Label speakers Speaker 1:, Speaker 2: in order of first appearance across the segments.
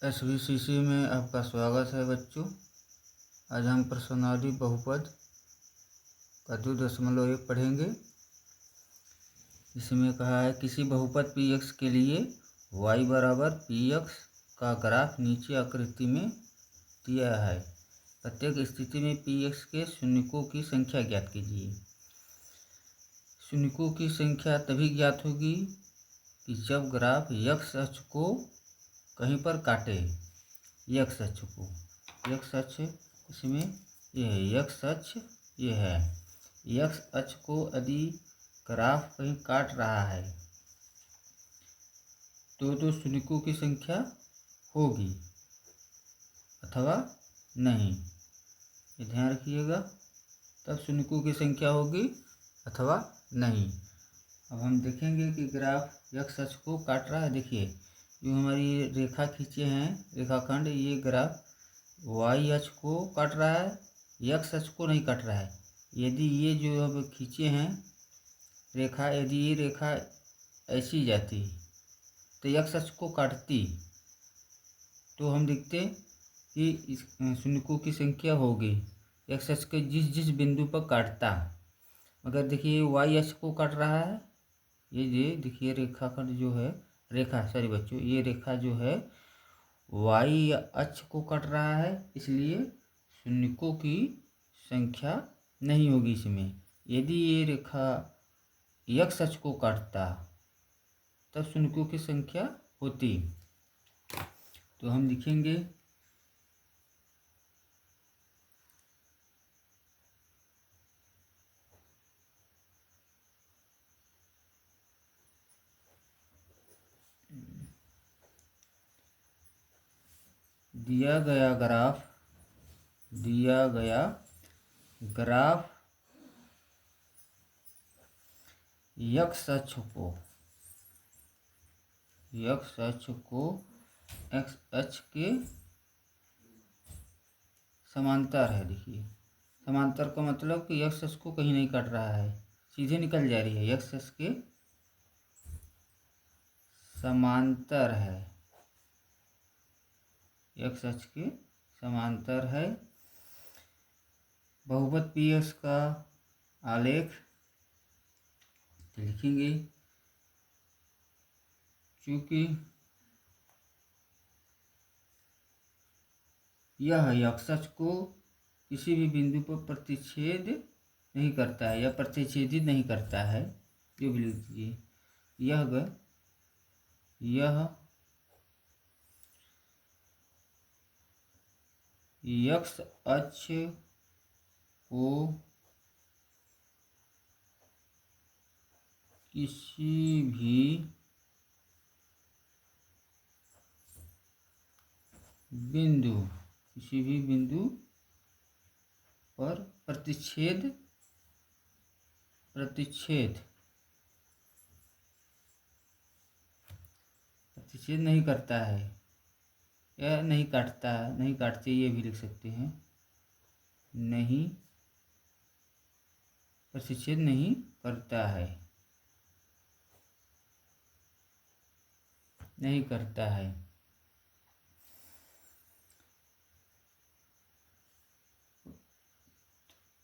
Speaker 1: SVCC में आपका स्वागत है बच्चों। आज हम प्रश्नावली बहुपद का 2.1 पढ़ेंगे। इसमें कहा है किसी बहुपद px के लिए y बराबर px का ग्राफ नीचे आकृति में दिया है। प्रत्येक स्थिति में px के शून्यकों की संख्या ज्ञात कीजिए। शून्यकों की संख्या तभी ज्ञात होगी कि जब ग्राफ x अक्ष को कहीं पर काटे। x अक्ष को, x अक्ष इसमें ये है, x अक्ष ये है। x अक्ष को यदि ग्राफ कहीं काट रहा है तो शून्यकों की संख्या होगी अथवा नहीं, ये ध्यान रखिएगा। तब शून्यकों की संख्या होगी अथवा नहीं। अब हम देखेंगे कि ग्राफ x अक्ष को काट रहा है। देखिए जो हमारी रेखा खींचे हैं रेखाखंड, ये ग्राफ y अक्ष को काट रहा है, x अक्ष को नहीं काट रहा है। यदि ये जो हम खींचे हैं रेखा, यदि ये रेखा ऐसी जाती तो x अक्ष को काटती तो हम देखते कि शून्यकों की संख्या होगी x अक्ष के जिस बिंदु पर काटता। मगर देखिए y अक्ष को काट रहा है। ये देखिए रेखाखंड जो है, ये रेखा जो है y अक्ष को काट रहा है, इसलिए शून्यकों की संख्या नहीं होगी इसमें। यदि ये रेखा x अक्ष को काटता तब शून्यकों की संख्या होती। तो हम लिखेंगे दिया गया ग्राफ x अक्ष को x अक्ष के समांतर है। देखिए समांतर का मतलब कि x अक्ष को कहीं नहीं काट रहा है, सीधे निकल जा रही है, x अक्ष के समांतर है, x अक्ष के समांतर है। बहुपद px का आलेख लिखेंगे। चूँकि यह x अक्ष को किसी भी बिंदु पर प्रतिच्छेद नहीं करता है या प्रतिच्छेदित नहीं करता है, जो भी लिख दीजिए। यह x अक्ष को किसी भी बिंदु पर प्रतिच्छेद नहीं करता है या नहीं काटता है, नहीं काटते, ये भी लिख सकते हैं। नहीं प्रतिच्छेद नहीं करता है, नहीं करता है।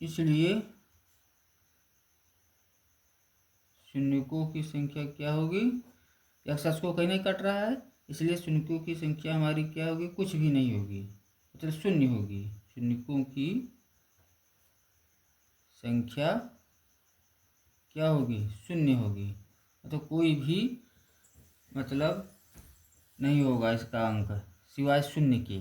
Speaker 1: इसलिए शून्यकों की संख्या क्या होगी? x अक्ष को कहीं नहीं काट रहा है, इसलिए शून्यकों की संख्या हमारी क्या होगी? कुछ भी नहीं होगी, मतलब शून्य होगी। शून्यकों की संख्या क्या होगी? शून्य होगी। तो कोई भी मतलब नहीं होगा इसका अंक सिवाय शून्य के।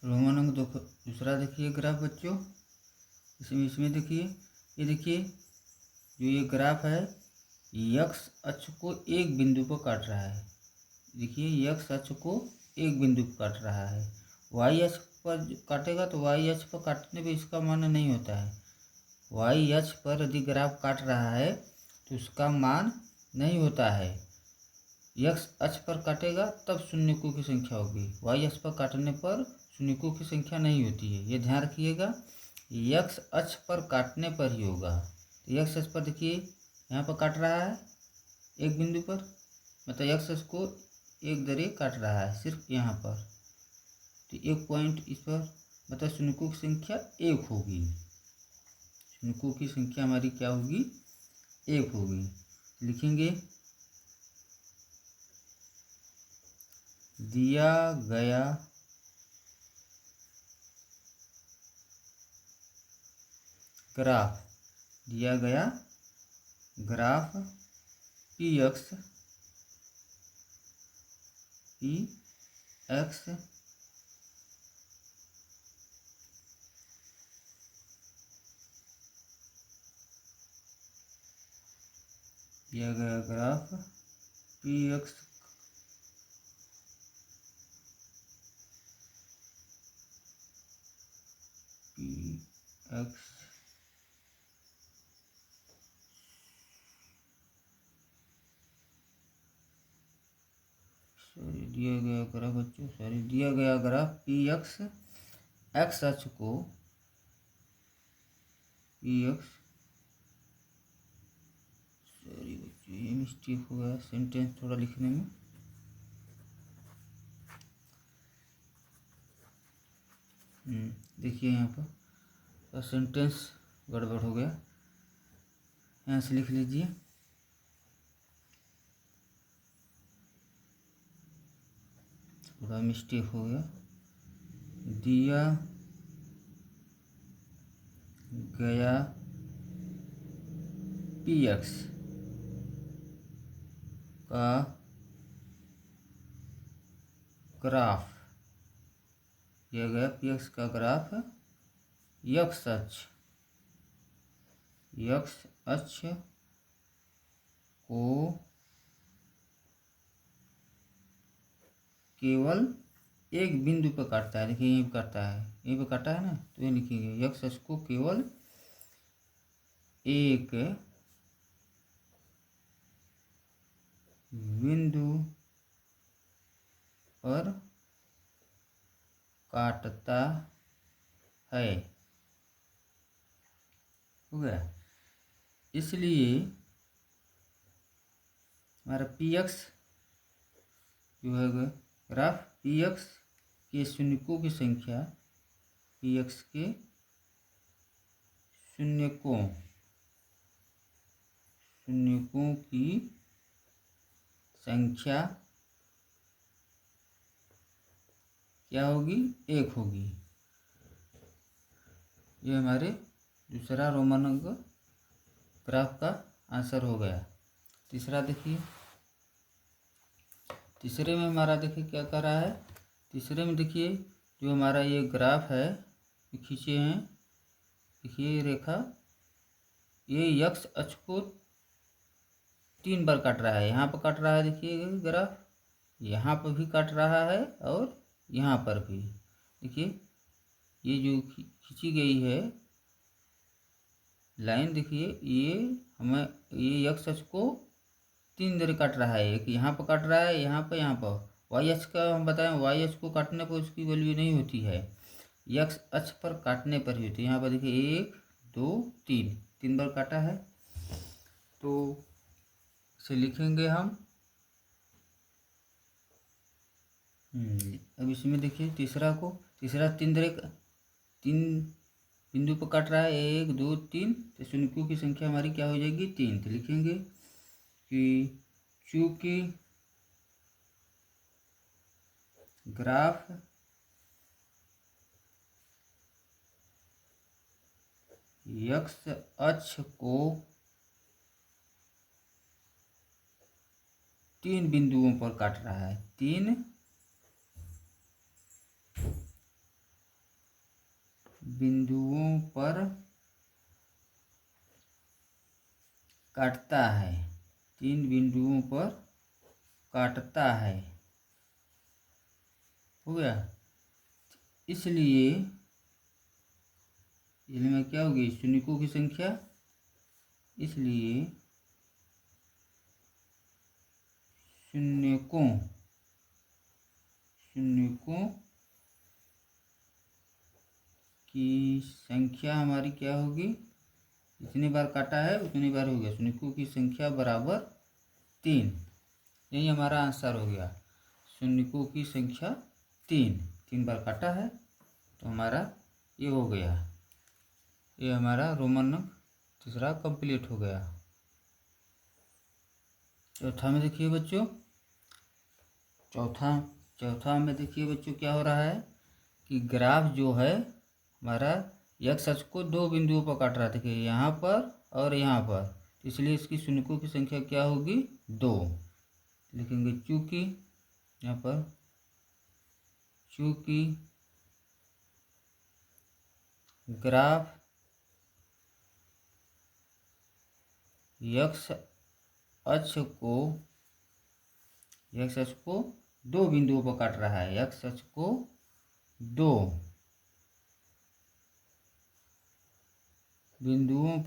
Speaker 1: रोमन अंक दूसरा देखिए ग्राफ बच्चों, इसमें देखिए, ये देखिए जो ये ग्राफ है x अक्ष को एक बिंदु पर काट रहा है। देखिए x अक्ष को एक बिंदु पर काट रहा है। y अक्ष पर काटेगा तो y अक्ष पर काटने पे इसका मान नहीं होता है। y अक्ष पर यदि ग्राफ काट रहा है तो उसका मान नहीं होता है। x अक्ष पर काटेगा तब शून्यकों की संख्या होगी, y अक्ष पर काटने पर शून्यकों की संख्या नहीं होती है, ये ध्यान रखिएगा। x अक्ष पर काटने पर ही होगा। तो x अक्ष पर देखिए यहाँ पर काट रहा है एक बिंदु पर, मतलब एक्स अक्ष को एक दरे काट रहा है सिर्फ यहाँ पर, तो एक पॉइंट इस पर, मतलब शून्यकों की संख्या एक होगी। शून्यकों की संख्या हमारी क्या होगी? एक होगी। लिखेंगे दिया गया ग्राफ, दिया गया ग्राफ पी एक्स दिया गया ग्राफ पी एक्स दिया गया ग्राफ बच्चों दिया गया ग्राफ पी एक्स एक्स अक्ष को पी एक्स बच्चों ये मिस्टेक हो गया सेंटेंस थोड़ा लिखने में। देखिए यहाँ पर सेंटेंस गड़बड़ हो गया, यहाँ से लिख लीजिए थोड़ा मिस्टेक हो गया। दिया गया पी एक्स का ग्राफ, दिया गया पी एक्स का ग्राफ एक्स अक्ष को केवल एक बिंदु पर काटता है। देखिए यहीं पर काटता है, यहीं पर काटा है ना, तो ये लिखेंगे एक्स अक्ष को केवल एक बिंदु पर काटता है। हो गया। इसलिए हमारा पी एक्स जो है ग्राफ पी एक्स के शून्यकों की संख्या, पी एक्स के शून्यकों की संख्या क्या होगी? एक होगी। ये हमारे दूसरा रोमन अंक ग्राफ का आंसर हो गया। तीसरा देखिए, तीसरे में हमारा देखिए क्या कर रहा है। तीसरे में देखिए जो हमारा ये ग्राफ है खींचे हैं, देखिए रेखा, ये एक्स अक्ष को 3 बार काट रहा है। यहाँ पर काट रहा है, देखिए ग्राफ यहाँ पर भी काट रहा है और यहाँ पर भी। देखिए ये जो खींची गई है लाइन, देखिए ये हमें ये एक्स अक्ष को 3 बार काट रहा है। एक यहाँ पर काट रहा है, यहाँ पर वाई अक्ष का हम बताएं, वाई अक्ष को काटने पर उसकी वैल्यू नहीं होती है, एक्स अक्ष पर काटने पर ही होती है। यहाँ पर देखिए 1 2 3 बार काटा है, तो इसे लिखेंगे हम। अब इसमें देखिए तीसरा 3 बिंदु पर काट रहा है, 1 2 3, तो शून्यकों की संख्या हमारी क्या हो जाएगी? 3। तो लिखेंगे कि चूंकि ग्राफ एक्स अक्ष को 3 बिंदुओं पर काट रहा है, 3 बिंदुओं पर काटता है, 3 बिंदुओं पर काटता है। हो गया। इसलिए में क्या होगी? शून्यकों की संख्या, इसलिए शून्यकों की संख्या हमारी क्या होगी? जितनी बार काटा है उतनी बार होगा। शून्यकों की संख्या बराबर 3। यही हमारा आंसर हो गया। शून्यकों की संख्या 3। 3 बार काटा है तो हमारा ये हो गया। ये हमारा रोमन अंक तीसरा कंप्लीट हो गया। चौथा में देखिए बच्चों, चौथा में देखिए बच्चों क्या हो रहा है कि ग्राफ जो है हमारा एक्स अक्ष को 2 बिंदुओं पर काट रहा है। देखिए यहाँ पर और यहाँ पर, इसलिए इसकी शून्यकों की संख्या क्या होगी 2। लिखेंगे चूँकि यहाँ पर चूँकि ग्राफ एक्स अक्ष को 2 बिंदुओं पर काट रहा है। एक्स अक्ष को 2 बिंदुओं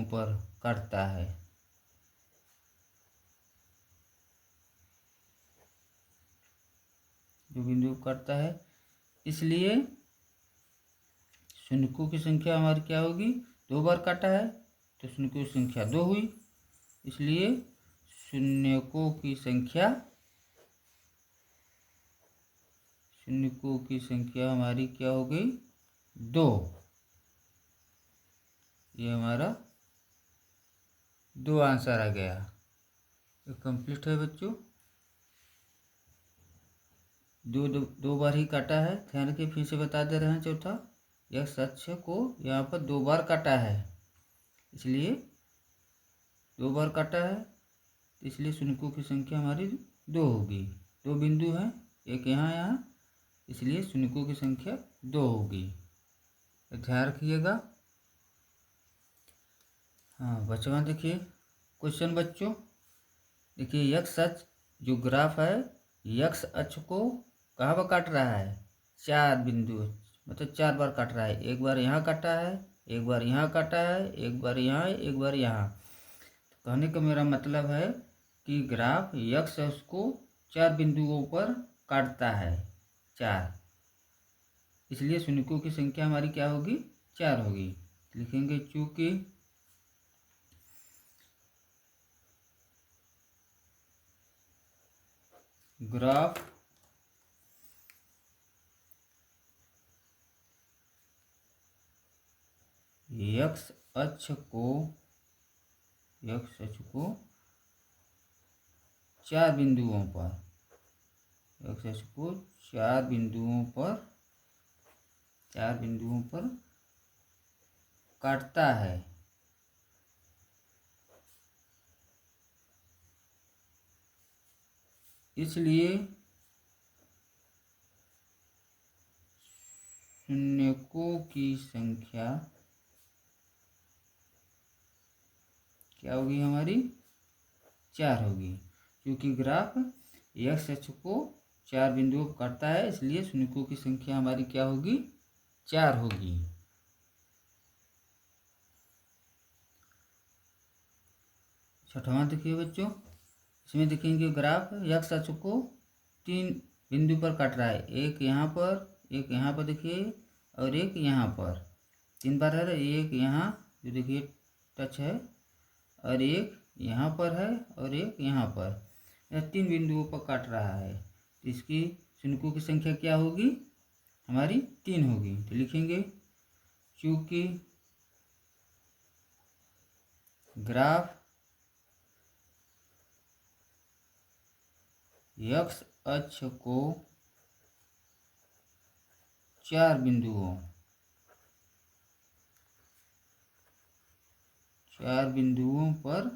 Speaker 1: पर काटता है। जो बिंदु काटता है, इसलिए शून्यकों की संख्या हमारी क्या होगी, 2 बार काटा है तो शून्यकों की संख्या 2 हुई, इसलिए शून्यकों की संख्या हमारी क्या हो गई 2। ये हमारा 2 आंसर आ गया। ये कंप्लीट है बच्चों। दो बार ही काटा है, ध्यान रखिए, फिर से बता दे रहे हैं। चौथा, एक्स अक्ष को यहाँ पर 2 बार काटा है, इसलिए 2 बार काटा है, इसलिए शून्यकों की संख्या हमारी 2 होगी। 2 बिंदु हैं, एक यहाँ, इसलिए शून्यकों की संख्या 2 होगी। ध्यान रखिएगा। हाँ बच्चों देखिए क्वेश्चन बच्चों, देखिए एक्स अक्ष जो ग्राफ है एक्स अक्ष को कहाँ पर काट रहा है, 4 बिंदु, मतलब 4 बार काट रहा है। एक बार यहाँ काटा है, एक बार यहाँ काटा है, एक बार यहाँ, एक बार यहाँ। तो कहने का मेरा मतलब है कि ग्राफ एक्स अक्ष को 4 बिंदुओं पर काटता है, 4, इसलिए शून्यकों की संख्या हमारी क्या होगी 4 होगी। लिखेंगे चूँकि ग्राफ एक्स अक्ष को 4 बिंदुओं पर, एक्स अक्ष को 4 बिंदुओं पर काटता है, इसलिए शून्यकों की संख्या क्या होगी हमारी 4 होगी। क्योंकि ग्राफ एक्स अक्ष को 4 बिंदुओं पर काटता है, इसलिए शून्यकों की संख्या हमारी क्या होगी 4 होगी। छठवां देखिए बच्चों, इसमें देखेंगे ग्राफ एक्स अक्ष को 3 बिंदु पर काट रहा है, एक यहाँ पर, एक यहाँ पर देखिए, और एक यहाँ पर। 3 बार है, एक यहाँ जो देखिए टच है, और एक यहाँ पर है, और एक यहाँ पर। यह 3 बिंदुओं पर काट रहा है, तो इसकी शून्यकों की संख्या क्या होगी हमारी 3 होगी। तो लिखेंगे चूँकि ग्राफ एक्स अक्ष को 4 बिंदुओं पर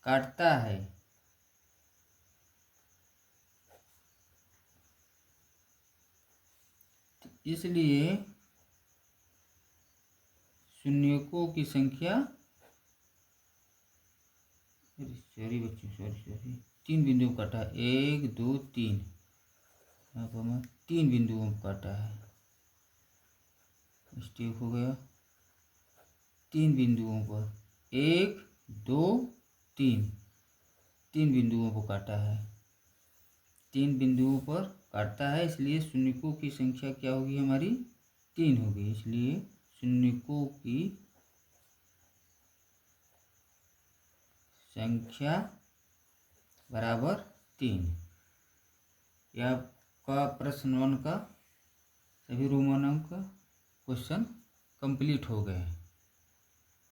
Speaker 1: काटता है, इसलिए शून्यकों की संख्या, सॉरी बच्चों, सॉरी 3 बिंदुओं पर काटा है, 1 2 3, यहाँ पर मैं 3 बिंदुओं पर काटा है, मिस्टेक हो गया। 3 बिंदुओं पर 1 2 3, 3 बिंदुओं को काटा है, 3 बिंदुओं पर काटता है, इसलिए शून्यकों की संख्या क्या होगी हमारी 3 होगी। इसलिए शून्यकों की संख्या बराबर 3। यह आपका प्रश्न 1 का सभी रोमन अंक क्वेश्चन कंप्लीट हो गए हैं।